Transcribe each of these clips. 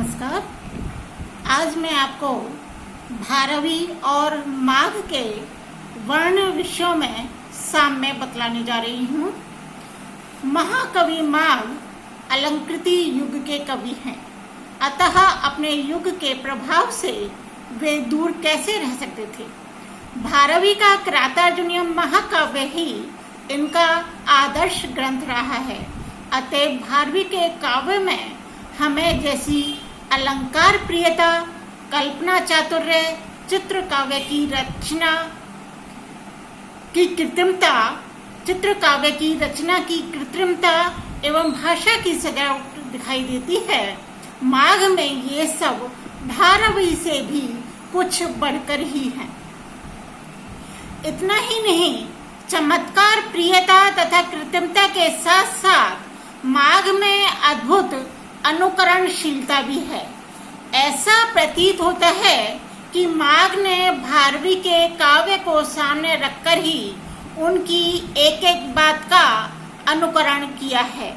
नमस्कार। आज मैं आपको भारवी और माघ के वर्ण विषयों में साम्य बतलाने जा रही हूँ। महाकवि माघ अलंकृति युग के कवि हैं, अतः अपने युग के प्रभाव से वे दूर कैसे रह सकते थे। भारवी का क्रातार्जुनीयम महाकाव्य ही इनका आदर्श ग्रंथ रहा है। अतः भारवी के काव्य में हमें जैसी अलंकार प्रियता, कल्पना चातुर्य, चित्र काव्य की रचना की कृत्रिमता, चित्र काव्य की रचना की कृत्रिमता एवं भाषा की सजावट दिखाई देती है। माघ में ये सब भारवी से भी कुछ बढ़कर ही है। इतना ही नहीं, चमत्कार प्रियता तथा कृत्रिमता के साथ साथ माघ में अद्भुत अनुकरणशीलता भी है। ऐसा प्रतीत होता है कि माघ ने भारवी के काव्य को सामने रखकर ही उनकी एक एक बात का अनुकरण किया है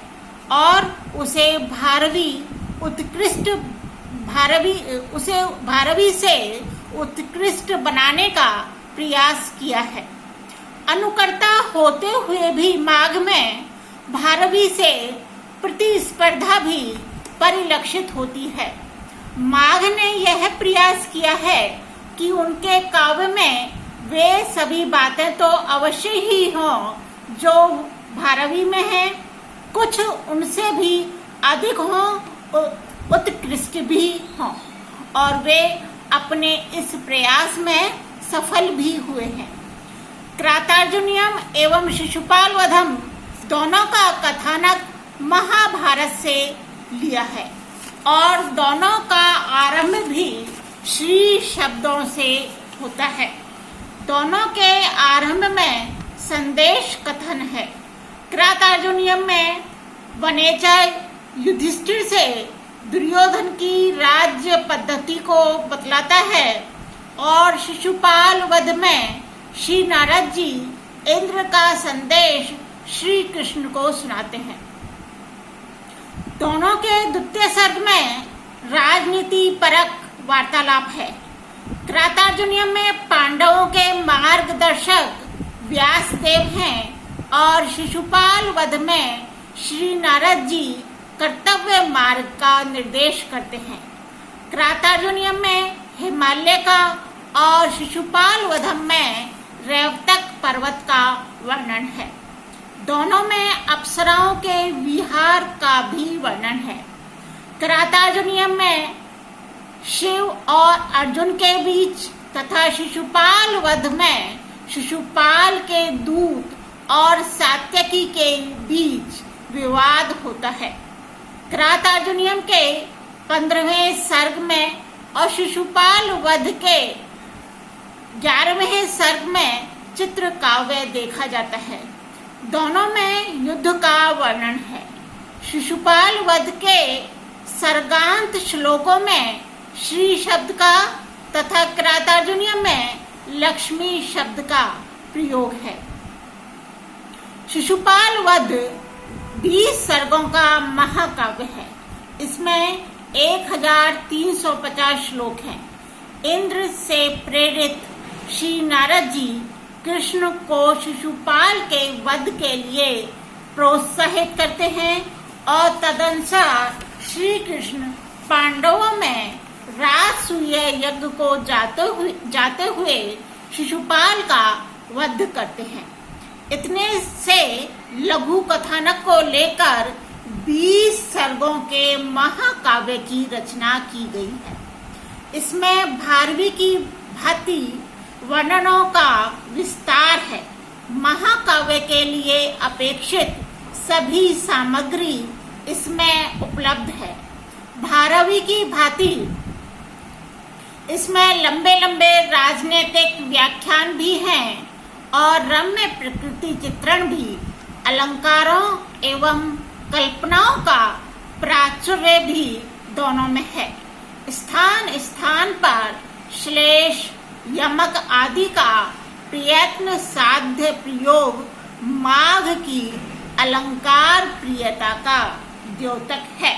और उसे भारवी से उत्कृष्ट बनाने का प्रयास किया है। अनुकर्ता होते हुए भी माघ में भारवी से प्रतिस्पर्धा भी परिलक्षित होती है। माघ ने यह प्रयास किया है कि उनके काव्य में वे सभी बातें तो अवश्य ही हों जो भारवी में है, कुछ उनसे भी अधिक हों, उत्कृष्ट भी हों, और वे अपने इस प्रयास में सफल भी हुए हैं। क्रातार्जुनीयम एवं शिशुपाल वधम दोनों का कथानक महाभारत से लिया है और दोनों का आरंभ भी श्री शब्दों से होता है। दोनों के आरंभ में संदेश कथन है। क्रातार्जुनीयम में वनेचर युधिष्ठिर से दुर्योधन की राज्य पद्धति को बतलाता है और शिशुपाल वध में श्री नारद जी इंद्र का संदेश श्री कृष्ण को सुनाते हैं। दोनों के द्वितीय सर्ग में राजनीति परक वार्तालाप है। क्रातार्जुनीयम में पांडवों के मार्गदर्शक व्यासदेव हैं और शिशुपाल वध में श्री नारद जी कर्तव्य मार्ग का निर्देश करते हैं। क्रातार्जुनीयम में हिमालय का और शिशुपाल वधम में रेवतक पर्वत का वर्णन है। दोनों में अप्सराओं के विहार का भी वर्णन है। क्रातार्जुनीयम में शिव और अर्जुन के बीच तथा शिशुपाल वध में शिशुपाल के दूत और सात्यकी के बीच विवाद होता है। क्रातार्जुनीयम के 15वें सर्ग में और शिशुपाल वध के 11वें सर्ग में चित्र काव्य देखा जाता है। दोनों में युद्ध का वर्णन है। शिशुपाल वध के सर्गांत श्लोकों में श्री शब्द का तथा क्रातार्जुनीयम में लक्ष्मी शब्द का प्रयोग है। शिशुपाल वध 20 सर्गों का महाकाव्य है। इसमें 1350 श्लोक हैं। इंद्र से प्रेरित श्री नारद जी कृष्ण को शिशुपाल के वध के लिए प्रोत्साहित करते हैं और तदनुसार श्री कृष्ण पांडवों में राजसूय यज्ञ को जाते हुए शिशुपाल का वध करते हैं। इतने से लघु कथानक को लेकर 20 सर्गों के महाकाव्य की रचना की गई है। इसमें भारवी की भांति वर्णनों का विस्तार है। महाकाव्य के लिए अपेक्षित सभी सामग्री इसमें उपलब्ध है। भारवी की भांति इसमें लंबे लंबे राजनीतिक व्याख्यान भी हैं और रम्य प्रकृति चित्रण भी, अलंकारों एवं कल्पनाओं का प्राचुर्य भी दोनों में है। स्थान स्थान पर श्लेष, यमक आदि का प्रयत्न साध्य प्रयोग माघ की अलंकार प्रियता का द्योतक है।